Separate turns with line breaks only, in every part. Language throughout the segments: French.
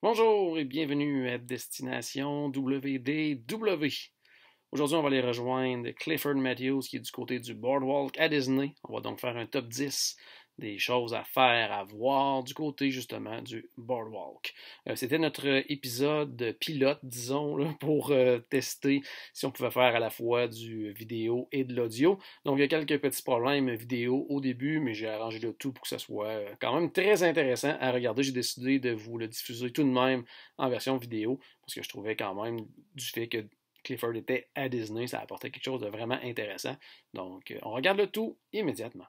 Bonjour et bienvenue à Destination WDW. Aujourd'hui, on va aller rejoindre Clifford Matthews qui est du côté du Boardwalk à Disney. On va donc faire un top 10 des choses à faire, à voir du côté justement du Boardwalk. C'était notre épisode pilote, disons, là, pour tester si on pouvait faire à la fois du vidéo et de l'audio. Donc il y a quelques petits problèmes vidéo au début, mais j'ai arrangé le tout pour que ce soit quand même très intéressant à regarder. J'ai décidé de vous le diffuser tout de même en version vidéo, parce que je trouvais quand même du fait que Clifford était à Disney, ça apportait quelque chose de vraiment intéressant. Donc, on regarde le tout immédiatement.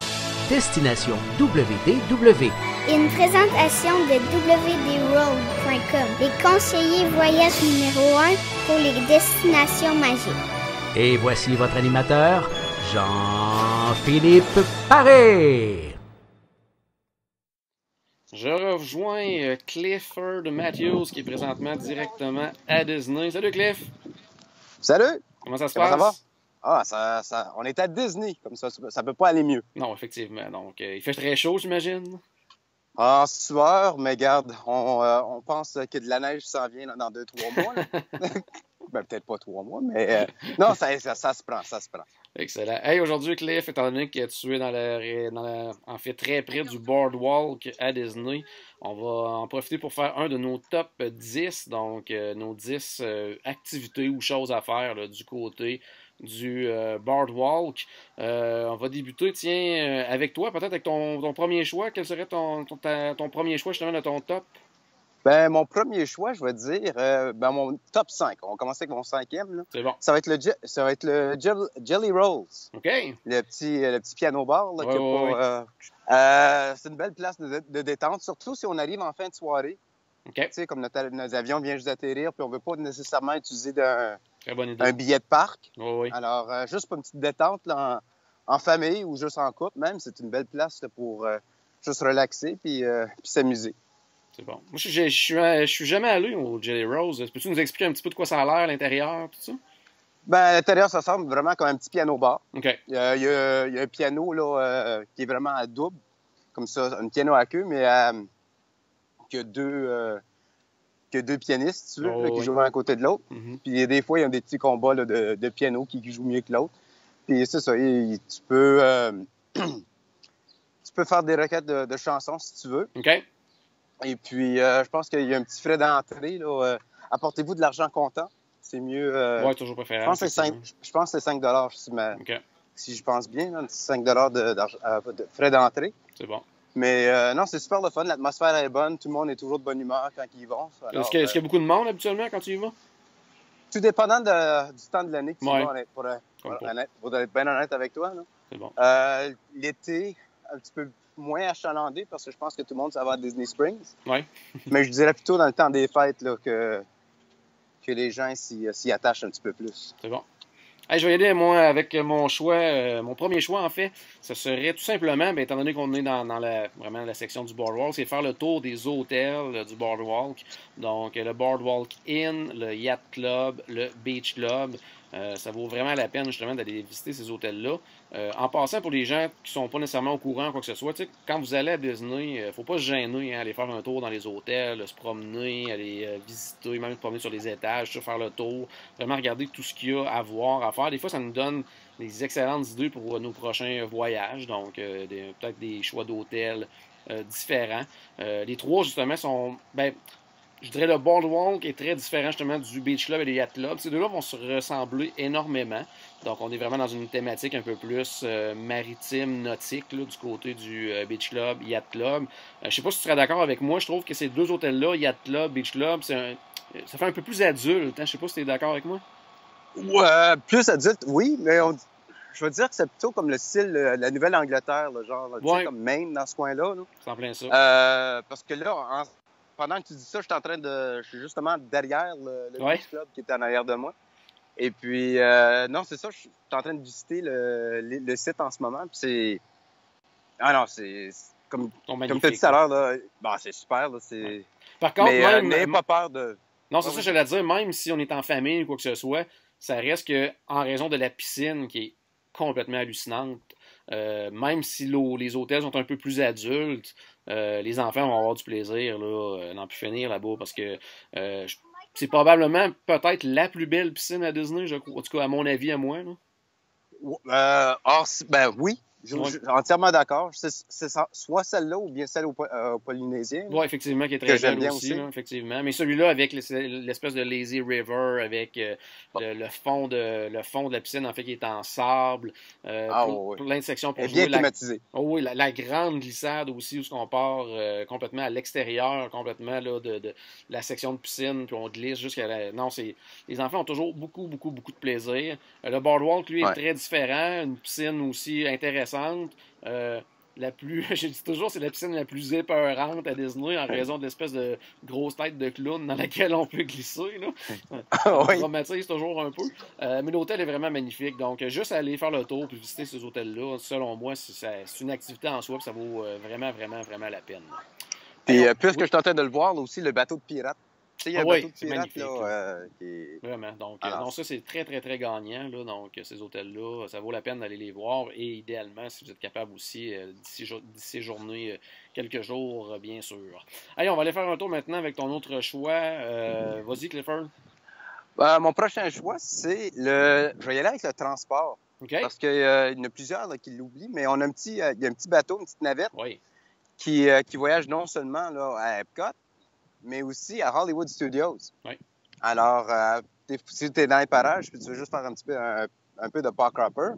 Destination WDW.
Une présentation de wdroad.com, les conseillers voyage numéro 1 pour les destinations magiques.
Et voici votre animateur, Jean-Philippe Paré.
Je rejoins Clifford Matthews qui est présentement directement à Disney. Salut Cliff!
Salut!
Comment ça se
Comment
passe?
ça va? On est à Disney, comme ça peut pas aller mieux.
Non, effectivement. Donc, il fait très chaud, j'imagine.
En sueur, mais garde, on pense que de la neige s'en vient dans 2-3 mois. Là. Ben, peut-être pas 3 mois, mais non, ça se prend, ça se prend.
Excellent. Hey, aujourd'hui, Cliff, étant donné que tu es en fait très près du Boardwalk à Disney, on va en profiter pour faire un de nos top 10, donc nos 10 activités ou choses à faire là, du côté du Boardwalk. On va débuter, tiens, avec toi, peut-être avec ton premier choix. Quel serait ton premier choix justement de ton top?
Ben, mon premier choix, je vais dire, mon top 5. On va commencer avec mon cinquième. Là.
C'est bon.
Ça va être le Jelly Rolls.
OK.
Le petit piano bar. Là, c'est une belle place de détente, surtout si on arrive en fin de soirée.
OK.
Tu sais, comme nos avions viennent juste d'atterrir, puis on ne veut pas nécessairement utiliser
Très bonne idée.
un billet de parc.
Oui.
Alors, juste pour une petite détente là, en famille ou juste en couple même, c'est une belle place là, pour juste relaxer puis s'amuser.
C'est bon. Moi, je suis jamais allé au Jelly Rolls. Peux-tu nous expliquer un petit peu de quoi ça a l'air à l'intérieur, tout ça?
Ben, à l'intérieur, ça semble vraiment comme un petit piano bar.
OK.
Il y a un piano là, qui est vraiment à double, comme ça, un piano à queue, mais qui a deux pianistes, si tu veux, là, qui jouent un à côté de l'autre.
Mm-hmm.
Puis des fois, il y a des petits combats là, de piano qui jouent mieux que l'autre. Puis c'est ça, tu peux faire des requêtes de chansons si tu veux.
OK.
Et puis, je pense qu'il y a un petit frais d'entrée. Apportez-vous de l'argent comptant. C'est mieux.
Oui, toujours préférable.
Je pense que c'est 5 si je pense bien. Là, 5 de frais d'entrée.
C'est bon.
Mais non, c'est super le fun. L'atmosphère est bonne. Tout le monde est toujours de bonne humeur quand ils y vont.
Est-ce qu'il y a beaucoup de monde habituellement quand tu y vas?
Tout dépendant du temps de l'année que tu vas, pour être bien honnête avec toi.
C'est bon.
L'été, un petit peu moins achalandé parce que je pense que tout le monde ça va à Disney Springs.
Oui.
Mais je dirais plutôt dans le temps des fêtes là, que les gens s'y attachent un petit peu plus.
C'est bon. Hey, je vais y aller, moi, avec mon choix. Mon premier choix, en fait, ce serait tout simplement, étant donné qu'on est dans vraiment la section du Boardwalk, c'est faire le tour des hôtels du Boardwalk. Donc, le Boardwalk Inn, le Yacht Club, le Beach Club. Ça vaut vraiment la peine, justement, d'aller visiter ces hôtels-là. En passant, pour les gens qui sont pas nécessairement au courant, quoi que ce soit, quand vous allez à Disney, faut pas se gêner, aller faire un tour dans les hôtels, se promener, aller visiter, même se promener sur les étages, faire le tour, vraiment regarder tout ce qu'il y a à voir, à faire. Des fois, ça nous donne des excellentes idées pour nos prochains voyages, donc peut-être des choix d'hôtels différents. Les trois, justement, sont... je dirais le Boardwalk est très différent justement du Beach Club et du Yacht Club. Ces deux-là vont se ressembler énormément. Donc, on est vraiment dans une thématique un peu plus maritime, nautique, là, du côté du Beach Club, Yacht Club. Je sais pas si tu serais d'accord avec moi. Je trouve que ces deux hôtels-là, Yacht Club, Beach Club, ça fait un peu plus adulte. Hein? Je sais pas si tu es d'accord avec moi.
Ouais, plus adulte, oui, mais je veux dire que c'est plutôt comme le style la Nouvelle-Angleterre, là, genre, tu sais, comme Maine dans ce coin-là. Là.
C'est en plein ça.
Parce que là, pendant que tu dis ça, je suis justement derrière le Beach Club qui est en arrière de moi. Et puis, non, c'est ça, je suis en train de visiter le site en ce moment. Puis c'est. Ah non, c'est comme tu as dit tout à l'heure, là, c'est super. Là, c'est...
Par contre,
mais n'ayez pas peur de.
Non, c'est ça que j'allais dire, même si on est en famille ou quoi que ce soit, ça reste que, en raison de la piscine qui est complètement hallucinante, Même si les hôtels sont un peu plus adultes, les enfants vont avoir du plaisir là, n'en plus finir là-bas parce que c'est probablement peut-être la plus belle piscine à Disney, je crois. En tout cas, à mon avis, à moi. Là.
Ben oui, je
Ouais.
suis entièrement d'accord. C'est soit celle-là ou bien celle au Polynésien.
Oui, effectivement, qui est
Que
très
j'aime
belle
bien
aussi,
aussi.
là, effectivement. Mais celui-là, avec l'espèce de lazy river, avec le fond de la piscine, en fait, qui est en sable,
Oui.
plein de sections pour
Elle est bien
jouer.
climatisée.
Oh oui, la grande glissade aussi, où on part complètement à l'extérieur, complètement là, de la section de piscine, puis on glisse jusqu'à la... Non, les enfants ont toujours beaucoup, beaucoup, beaucoup de plaisir. Le boardwalk, lui, est
Ouais.
très différent. Une piscine aussi intéressante. Je dis toujours, c'est la piscine la plus épeurante à Disney en raison de l'espèce de grosse tête de clown dans laquelle on peut glisser. Là. Ça me
Oui.
traumatise toujours un peu. Mais l'hôtel est vraiment magnifique. Donc, juste aller faire le tour et visiter ces hôtels-là, selon moi, c'est une activité en soi et ça vaut vraiment, vraiment, vraiment la peine.
Puis,
Alors,
puisque
oui.
je tentais de le voir, là, aussi, le bateau de pirate. Tu sais, il y a un
Oui,
bateau de
c'est
pirate
magnifique,
là, qui est...
Vraiment. Donc,
Alors,
non, ça, c'est très, très, très gagnant. Là. Donc, ces hôtels-là, ça vaut la peine d'aller les voir. Et idéalement, si vous êtes capable aussi d'y séjourner quelques jours, bien sûr. Allez, on va aller faire un tour maintenant avec ton autre choix. Vas-y, Clifford.
mon prochain choix, c'est le... Je vais y aller avec le transport.
OK?
Parce qu'il y en a plusieurs là, qui l'oublient, mais on a il y a un petit bateau, une petite navette
Oui.
qui voyage non seulement là, à Epcot, mais aussi à Hollywood Studios.
Oui.
Alors, si tu es dans les parages puis tu veux juste faire un peu de park hopper,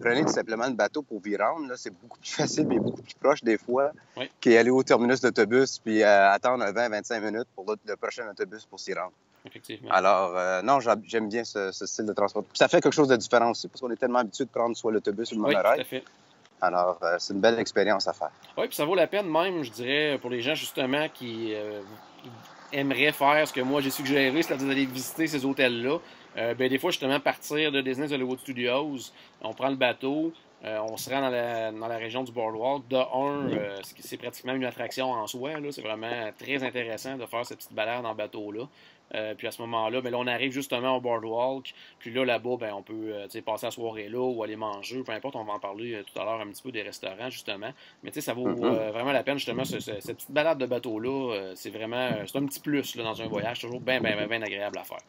prenez tout simplement le bateau pour vous y rendre. Là, c'est beaucoup plus facile et beaucoup plus proche des fois
Oui.
qu'aller au terminus d'autobus puis attendre 20-25 minutes pour le prochain autobus pour s'y rendre.
Effectivement.
Alors, non, j'aime bien ce style de transport. Puis ça fait quelque chose de différent aussi parce qu'on est tellement habitué de prendre soit l'autobus ou le
Oui, tout
monorail.
à fait.
Alors, c'est une belle expérience à faire.
Oui, puis ça vaut la peine même, je dirais, pour les gens justement qui aimeraient faire ce que moi j'ai suggéré, c'est-à-dire d'aller visiter ces hôtels-là. Des fois, justement, partir de Disney's Hollywood Studios, on prend le bateau, on se rend dans la région du Boardwalk. C'est pratiquement une attraction en soi. Là. C'est vraiment très intéressant de faire cette petite balade en bateau-là. Puis à ce moment-là, là, on arrive justement au Boardwalk. Puis là-bas, on peut passer la soirée là ou aller manger. Peu importe, on va en parler tout à l'heure un petit peu des restaurants, justement. Mais ça vaut vraiment la peine, justement, cette petite balade de bateau-là. C'est un petit plus là, dans un voyage. Toujours bien agréable à faire.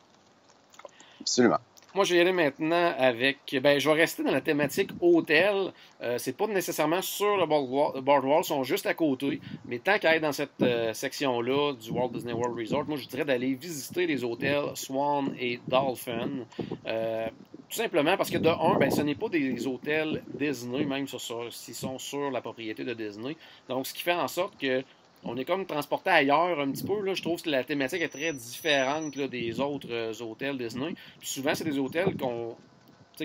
Absolument.
Moi, je vais y aller maintenant avec... je vais rester dans la thématique hôtel. C'est pas nécessairement sur le boardwalk, ils sont juste à côté. Mais tant qu'à être dans cette section-là du Walt Disney World Resort, moi, je dirais d'aller visiter les hôtels Swan et Dolphin. Tout simplement parce que, de un, ce n'est pas des hôtels Disney, même s'ils sont sur la propriété de Disney. Donc, ce qui fait en sorte que on est comme transporté ailleurs un petit peu. Là. Je trouve que la thématique est très différente là, des autres hôtels Disney. Puis souvent, c'est des hôtels que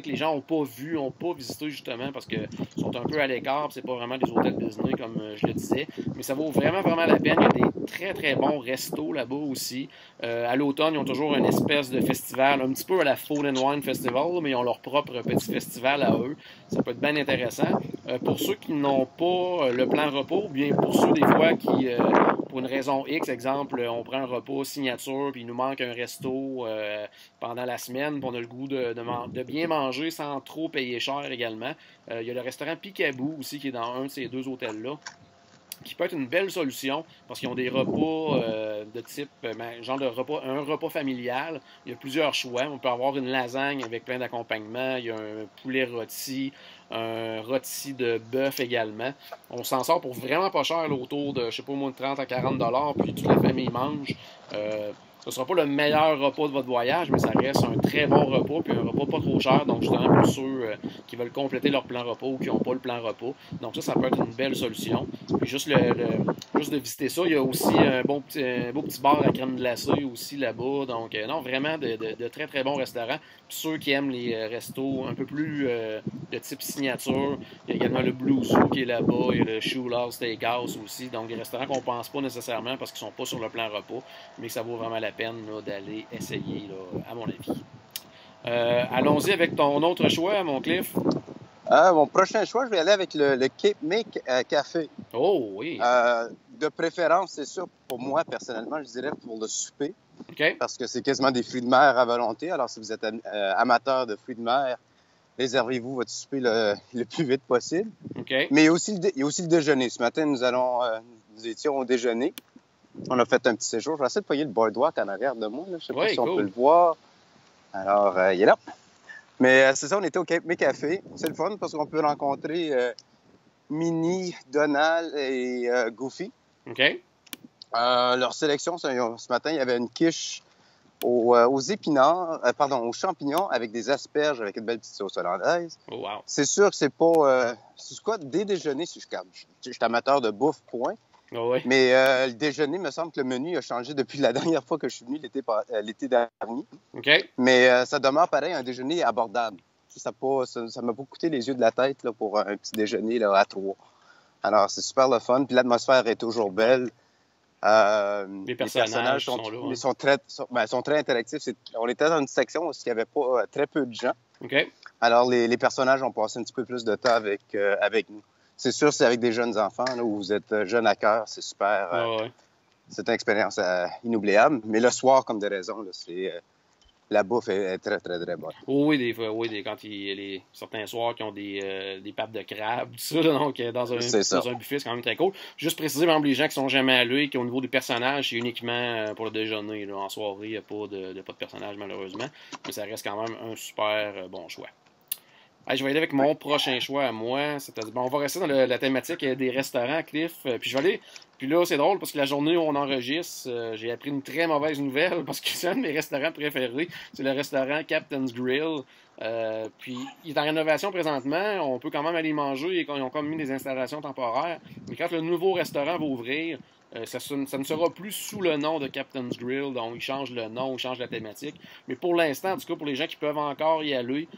les gens n'ont pas vu, n'ont pas visité justement parce qu'ils sont un peu à l'écart. C'est pas vraiment des hôtels Disney comme je le disais. Mais ça vaut vraiment, vraiment la peine. Il y a des très, très bons restos là-bas aussi. À l'automne, ils ont toujours une espèce de festival, un petit peu à la Food and Wine Festival, mais ils ont leur propre petit festival à eux. Ça peut être bien intéressant. Pour ceux qui n'ont pas le plan repos, ou bien pour ceux des fois qui, pour une raison X, exemple, on prend un repas signature, puis il nous manque un resto pendant la semaine, puis on a le goût de bien manger sans trop payer cher également. Il y a le restaurant Picaboo aussi qui est dans un de ces deux hôtels-là, qui peut être une belle solution parce qu'ils ont des repas de type, un repas familial. Il y a plusieurs choix. On peut avoir une lasagne avec plein d'accompagnements. Il y a un poulet rôti, un rôti de bœuf également. On s'en sort pour vraiment pas cher, là, autour de, je sais pas, moins de 30 à 40 $, puis toute la famille mange. Ce ne sera pas le meilleur repas de votre voyage, mais ça reste un très bon repas, puis un repas pas trop cher, donc justement pour ceux qui veulent compléter leur plan repas ou qui n'ont pas le plan repas. Donc ça peut être une belle solution. Puis juste de visiter ça, il y a aussi un beau petit bar à crème glacée aussi là-bas. Donc non, vraiment de très très bons restaurants. Puis ceux qui aiment les restos un peu plus de type signature, il y a également le Blue Zoo qui est là-bas, il y a le Shoeless Steakhouse aussi. Donc des restaurants qu'on ne pense pas nécessairement parce qu'ils ne sont pas sur le plan repas, mais que ça vaut vraiment la peine là, d'aller essayer, là, à mon avis. Allons-y avec ton autre choix, mon Cliff.
Mon prochain choix, je vais aller avec le Cape May Café.
Oh, oui.
De préférence, c'est sûr, pour moi, personnellement, je dirais pour le souper.
OK.
Parce que c'est quasiment des fruits de mer à volonté. Alors, si vous êtes amateur de fruits de mer, réservez-vous votre souper le plus vite possible.
Okay.
Mais il y a aussi le déjeuner. Ce matin, nous étions au déjeuner. On a fait un petit séjour. J'essaie de poigner le boardwalk en arrière de moi. Là. Je ne sais pas si on peut le voir. Alors, il est là. Mais c'est ça, on était au Cape May Café. C'est le fun parce qu'on peut rencontrer Minnie, Donald et Goofy.
OK.
Leur sélection, ce matin, il y avait une quiche aux épinards, aux champignons avec des asperges, avec une belle petite sauce hollandaise.
Oh, wow.
C'est sûr que c'est pas... c'est quoi, dès déjeuner, je suis amateur de bouffe, point.
Oh, oui.
Mais le déjeuner, il me semble que le menu a changé depuis la dernière fois que je suis venu l'été dernier.
OK.
Mais ça demeure pareil, un déjeuner abordable. Ça m'a pas coûté les yeux de la tête là, pour un petit déjeuner là, à 3. Alors, c'est super le fun. Puis l'atmosphère est toujours belle.
Les personnages sont là.
Ils sont très interactifs. On était dans une section où il y avait pas très peu de gens.
OK.
Alors, les personnages ont passé un petit peu plus de temps avec nous. C'est sûr, c'est avec des jeunes enfants, là, où vous êtes jeune à cœur. C'est super.
Ouais.
C'est une expérience inoubliable. Mais le soir, comme des raisons, là, la bouffe est très, très, très bonne.
Oui, des fois, quand certains soirs qui ont des pâtes de crabe, tout ça, là, donc dans un buffet, c'est quand même très cool. Juste préciser, par exemple, les gens qui sont jamais allés, qui au niveau des personnages, c'est uniquement pour le déjeuner. Là. En soirée, il n'y a pas de personnages, malheureusement. Mais ça reste quand même un super bon choix. Allez, je vais aller avec mon prochain choix à moi. On va rester dans la thématique des restaurants, Cliff. Puis là, c'est drôle parce que la journée où on enregistre, j'ai appris une très mauvaise nouvelle parce que c'est un de mes restaurants préférés. C'est le restaurant Captain's Grill. Puis il est en rénovation présentement. On peut quand même aller manger. Ils ont comme mis des installations temporaires. Mais quand le nouveau restaurant va ouvrir, ça ne sera plus sous le nom de Captain's Grill, donc ils changent le nom, ils changent la thématique. Mais pour l'instant, en tout cas, pour les gens qui peuvent encore y aller,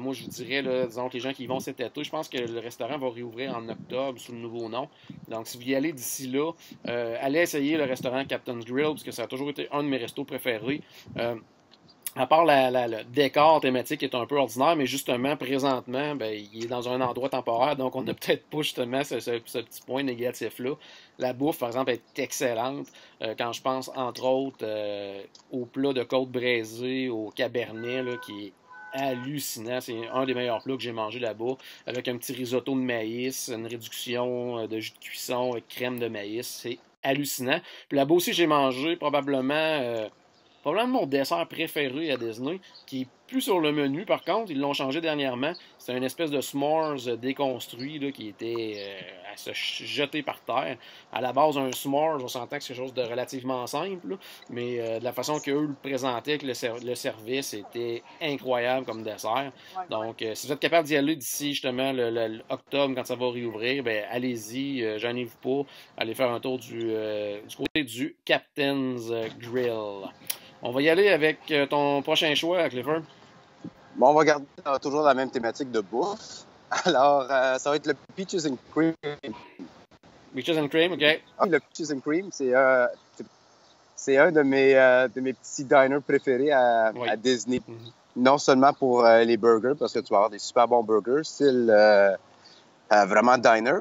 moi je vous dirais, là, disons que les gens qui y vont cet été, je pense que le restaurant va réouvrir en octobre sous le nouveau nom. Donc si vous y allez d'ici là, allez essayer le restaurant Captain's Grill, parce que ça a toujours été un de mes restos préférés. À part le décor thématique qui est un peu ordinaire, mais justement, présentement, il est dans un endroit temporaire, donc on n'a peut-être pas justement ce petit point négatif-là. La bouffe, par exemple, est excellente. Quand je pense, entre autres, au plat de côte braisée, au cabernet, là, qui est hallucinant. C'est un des meilleurs plats que j'ai mangé là-bas, avec un petit risotto de maïs, une réduction de jus de cuisson avec crème de maïs. C'est hallucinant. Puis là-bas aussi, j'ai mangé probablement mon dessert préféré à Disney, qui est plus sur le menu, par contre, ils l'ont changé dernièrement. C'est une espèce de s'mores déconstruit là, qui était à se jeter par terre. À la base, un s'mores, on s'entend que c'est quelque chose de relativement simple, là, mais de la façon qu'eux le présentaient, que le service était incroyable comme dessert. Donc, si vous êtes capable d'y aller d'ici justement l'octobre, quand ça va réouvrir, allez-y, gênez-vous pas, allez faire un tour du côté du Captain's Grill. On va y aller avec ton prochain choix, Clifford.
Bon, on va garder toujours la même thématique de bouffe. Alors, ça va être le Peaches and Cream.
Peaches and Cream, OK.
Le Peaches and Cream, c'est un de mes petits diners préférés à Disney. Mm-hmm. Non seulement pour les burgers, parce que tu vas avoir des super bons burgers, style vraiment diner,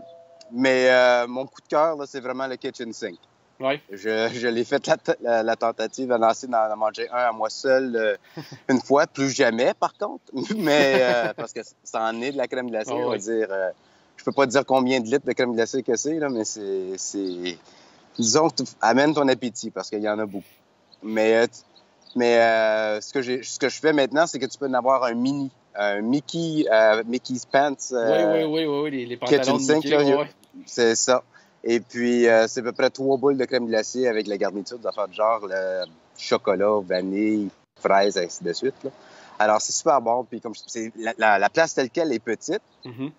mais mon coup de cœur, là, c'est vraiment le Kitchen Sink.
Ouais.
Je l'ai fait la tentative d'en manger un à moi seul une fois, plus jamais par contre, mais parce que ça en est de la crème glacée, on va dire. Je peux pas te dire combien de litres de crème glacée que c'est, là, mais c'est... Disons, amène ton appétit parce qu'il y en a beaucoup. Mais ce que je fais maintenant, c'est que tu peux en avoir un mini, un Mickey's Pants.
Oui, les pantalons de Mickey,
là, c'est ça. Et puis, c'est à peu près 3 boules de crème glacée avec la garniture d'affaires de genre le chocolat, vanille, fraise, ainsi de suite. Là. Alors, c'est super bon. Puis, comme la place telle qu'elle est petite. Mm-hmm.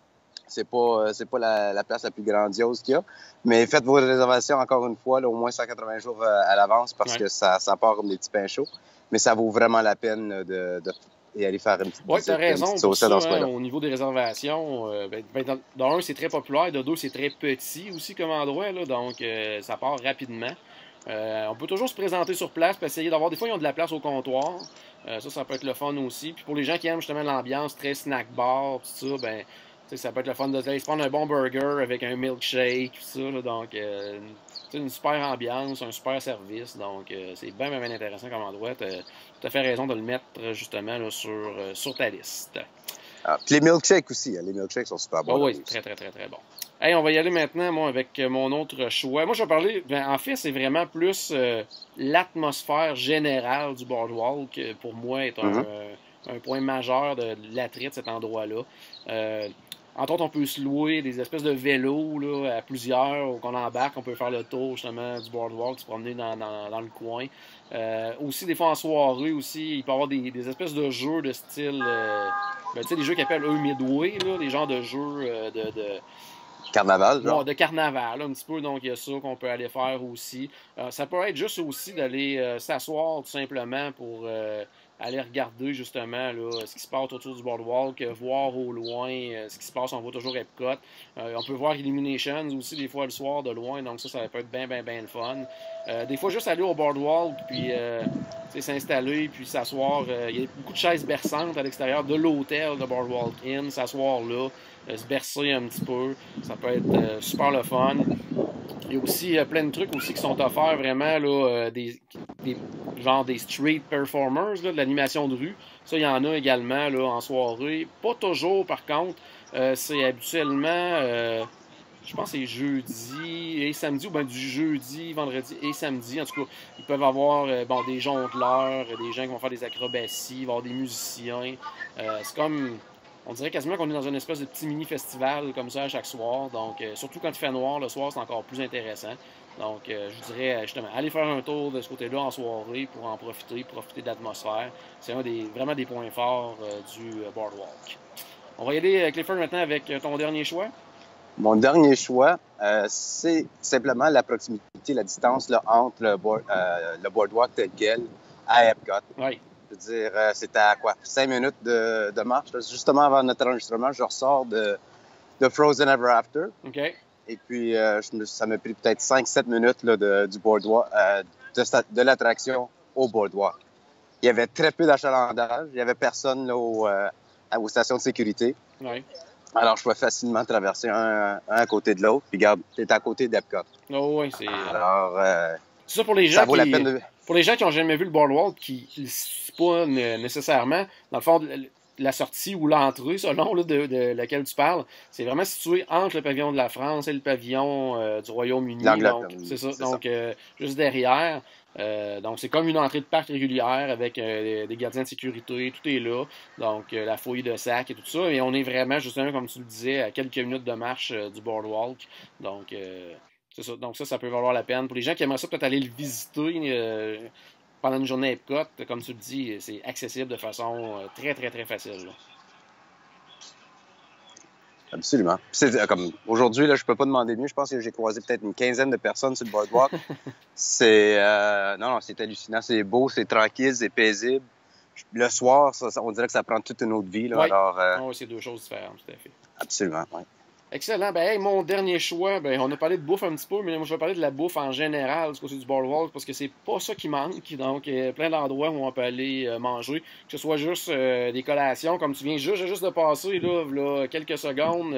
C'est pas la place la plus grandiose qu'il y a. Mais faites vos réservations, encore une fois, là, au moins 180 jours à l'avance parce que ça part comme des petits pains chauds. Mais ça vaut vraiment la peine et aller faire une petite
visite. Oui, tu as raison. Pour ça,
dans ce coin-là.
Au niveau des réservations, d'un, c'est très populaire. De deux, c'est très petit aussi comme endroit. Là, donc, ça part rapidement. On peut toujours se présenter sur place et essayer d'avoir... Des fois, ils ont de la place au comptoir. Ça peut être le fun aussi. Puis pour les gens qui aiment justement l'ambiance très snack bar, tout ça, ça peut être le fun de se prendre un bon burger avec un milkshake, tout ça. Là, donc, une super ambiance, un super service. Donc, c'est bien intéressant comme endroit. Tu as fait raison de le mettre justement là, sur ta liste.
Ah, puis les milkshakes aussi. Hein. Les milkshakes sont super bons.
Oh, oui, très, très, très, très bon. Hey, on va y aller maintenant, moi, avec mon autre choix. Moi, je vais parler, en fait, c'est vraiment plus l'atmosphère générale du boardwalk, pour moi, est un point majeur de l'attrait de cet endroit-là. Entre autres, on peut se louer des espèces de vélos là, à plusieurs, qu'on embarque, on peut faire le tour justement du boardwalk, se promener dans le coin. Aussi, des fois en soirée, aussi, il peut y avoir des espèces de jeux de style, tu sais, des jeux qu'ils appellent eux Midway, là, des genres de jeux de
carnaval, genre.
Bon, de carnaval, un petit peu, donc il y a ça qu'on peut aller faire aussi. Ça peut être juste aussi d'aller s'asseoir tout simplement pour aller regarder justement là, ce qui se passe autour du boardwalk, voir au loin ce qui se passe. On voit toujours Epcot. On peut voir Illuminations aussi des fois le soir de loin, donc ça peut être bien le fun. Des fois juste aller au boardwalk puis s'installer puis s'asseoir. Il y a beaucoup de chaises berçantes à l'extérieur de l'hôtel de Boardwalk Inn, s'asseoir là, se bercer un petit peu. Ça peut être super le fun. Il y a aussi plein de trucs aussi qui sont offerts vraiment, là, genre des street performers, là, de l'animation de rue. Ça, il y en a également là, en soirée. Pas toujours, par contre. C'est habituellement, je pense que c'est jeudi et samedi, ou bien du jeudi, vendredi et samedi. En tout cas, ils peuvent avoir des jongleurs, des gens qui vont faire des acrobaties, il va y avoir des musiciens. C'est comme... On dirait quasiment qu'on est dans une espèce de petit mini-festival comme ça à chaque soir. Donc, surtout quand il fait noir, le soir, c'est encore plus intéressant. Donc, je dirais justement, allez faire un tour de ce côté-là en soirée pour en profiter de l'atmosphère. C'est vraiment des points forts du boardwalk. On va y aller, Clifford, maintenant avec ton dernier choix.
Mon dernier choix, c'est simplement la proximité, la distance là, entre le boardwalk tel quel à Epcot.
Oui.
Je veux dire, c'était à quoi? 5 minutes de marche. Là. Justement, avant notre enregistrement, je ressors de Frozen Ever After.
OK.
Et puis, ça m'a pris peut-être 5-7 minutes là, du boardwalk, de l'attraction au boardwalk. Il y avait très peu d'achalandage. Il n'y avait personne là, aux stations de sécurité.
Oui.
Alors, je pouvais facilement traverser un à côté de l'autre. Puis, regarde, t'es à côté d'Epcot.
Oh, oui, c'est...
Alors,
c'est ça pour les gens
ça vaut la peine de...
Pour les gens qui n'ont jamais vu le boardwalk, qui ne savent pas nécessairement, dans le fond, la sortie ou l'entrée, selon là, de laquelle tu parles, c'est vraiment situé entre le pavillon de la France et le pavillon du Royaume-Uni. C'est ça. Donc, juste derrière. Donc, c'est comme une entrée de parc régulière avec des gardiens de sécurité. Tout est là. Donc, la fouille de sac et tout ça. Et on est vraiment, justement, comme tu le disais, à quelques minutes de marche du boardwalk. Donc, c'est ça. Donc, ça peut valoir la peine. Pour les gens qui aimeraient ça, peut-être aller le visiter pendant une journée à Epcot, comme tu le dis, c'est accessible de façon très, très, très facile. Là.
Absolument. C'est comme aujourd'hui, là, je peux pas demander mieux. Je pense que j'ai croisé peut-être une quinzaine de personnes sur le boardwalk. C'est non, c'est hallucinant. C'est beau, c'est tranquille, c'est paisible. Le soir, on dirait que ça prend toute une autre vie. Là,
oui.
Alors,
Oui, c'est deux choses différentes, tout à fait.
Absolument, oui.
Excellent. Ben, hey, mon dernier choix, on a parlé de bouffe un petit peu, mais moi, je vais parler de la bouffe en général du côté du boardwalk parce que c'est pas ça qui manque. Donc, il y a plein d'endroits où on peut aller manger, que ce soit juste des collations, comme tu viens juste de passer là, quelques secondes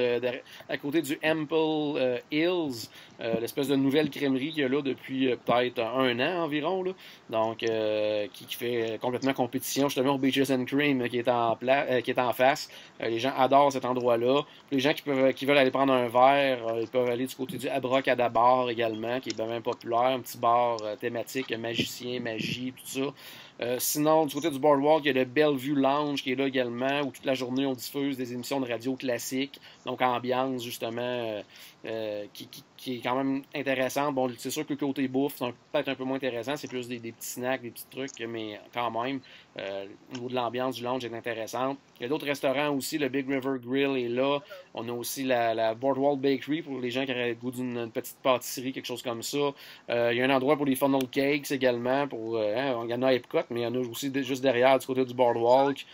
à côté du Ample Hills, l'espèce de nouvelle crèmerie qu'il y a là depuis peut-être un an environ. Là. Donc, qui fait complètement compétition justement au Beaches and Cream qui est en face. Les gens adorent cet endroit-là. Les gens qui veulent aller prendre un verre, ils peuvent aller du côté du Abracadabar également, qui est bien populaire, un petit bar thématique, magicien, magie, tout ça. Sinon, du côté du boardwalk, il y a le Bellevue Lounge qui est là également, où toute la journée on diffuse des émissions de radio classiques, donc ambiance justement qui est quand même intéressante. Bon, c'est sûr que le côté bouffe, c'est peut-être un peu moins intéressant, c'est plus des petits snacks, des petits trucs, mais quand même, au niveau de l'ambiance du lounge est intéressante. Il y a d'autres restaurants aussi, le Big River Grill est là. On a aussi la Boardwalk Bakery pour les gens qui auraient le goût d'une petite pâtisserie, quelque chose comme ça. Il y a un endroit pour les funnel cakes également. Il y en a à Epcot, mais il y en a aussi juste derrière du côté du boardwalk.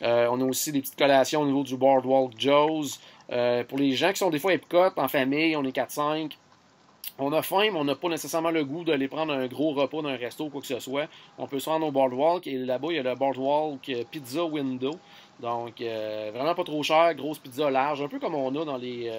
On a aussi des petites collations au niveau du Boardwalk Joe's. Pour les gens qui sont des fois à Epcot, en famille, on est 4-5. on a faim, mais on n'a pas nécessairement le goût d'aller prendre un gros repas d'un resto ou quoi que ce soit. On peut se rendre au Boardwalk et là-bas, il y a le Boardwalk Pizza Window. Donc, vraiment pas trop cher, grosse pizza large, un peu comme on a dans les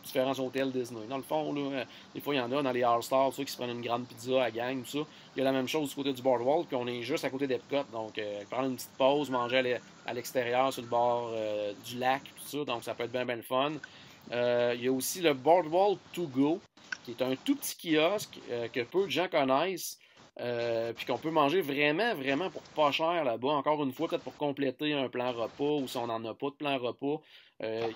différents hôtels Disney. Dans le fond, là, des fois, il y en a dans les All-Stars, ceux qui se prennent une grande pizza à gang, tout ça. Il y a la même chose du côté du Boardwalk, puis on est juste à côté d'Epcot. Donc, prendre une petite pause, manger à l'extérieur, sur le bord du lac, tout ça. Donc, ça peut être bien, bien le fun. Il y a aussi le Boardwalk To Go, qui est un tout petit kiosque que peu de gens connaissent. Puis qu'on peut manger vraiment, vraiment pour pas cher là-bas. Encore une fois, peut-être pour compléter un plan repas ou si on n'en a pas de plan repas.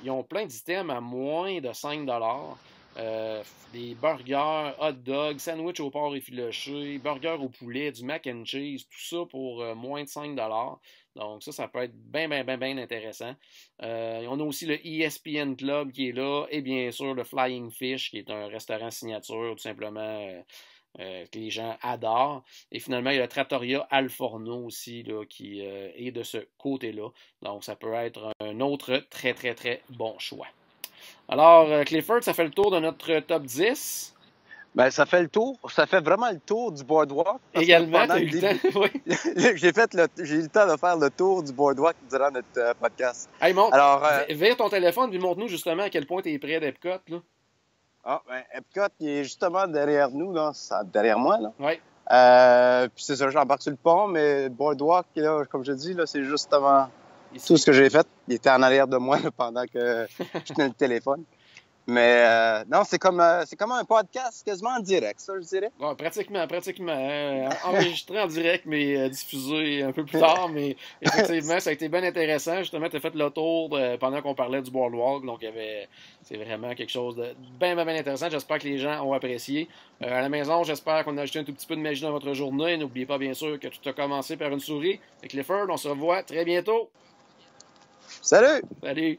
Ils ont plein d'items à moins de 5$. Des burgers, hot dogs, sandwich au porc effiloché, burgers au poulet, du mac and cheese, tout ça pour moins de 5$. Donc ça peut être bien, bien, bien, bien intéressant. On a aussi le ESPN Club qui est là et bien sûr le Flying Fish qui est un restaurant signature tout simplement que les gens adorent. Et finalement, il y a le Trattoria Al Forno aussi là, qui est de ce côté-là. Donc ça peut être un autre très, très, très bon choix. Alors, Clifford, ça fait le tour de notre top 10.
Ben, ça fait le tour. Ça fait vraiment le tour du Boardwalk.
Également, tu as eu le temps. Oui.
J'ai eu le temps de faire le tour du Boardwalk durant notre podcast.
Hey, montre. Alors, vire ton téléphone et montre-nous justement à quel point tu es près d'Epcot. Là.
Ah, ben, Epcot, il est justement derrière nous, là. Derrière moi, là.
Oui.
Puis c'est ça, j'embarque sur le pont, mais le Boardwalk, là, comme je dis, là, c'est justement
Ici.
tout ce que j'ai fait. Il était en arrière de moi là, pendant que je tenais le téléphone. Mais non, c'est comme un podcast quasiment en direct, ça, je dirais.
Ouais, pratiquement. Enregistré en direct, mais diffusé un peu plus tard. Mais effectivement, ça a été bien intéressant. Justement, tu as fait le tour pendant qu'on parlait du Boardwalk. Donc, c'est vraiment quelque chose de bien, bien, bien intéressant. J'espère que les gens ont apprécié. À la maison, j'espère qu'on a ajouté un tout petit peu de magie dans votre journée. N'oubliez pas, bien sûr, que tout a commencé par une souris. Avec Clifford, on se revoit très bientôt.
Salut!
Salut!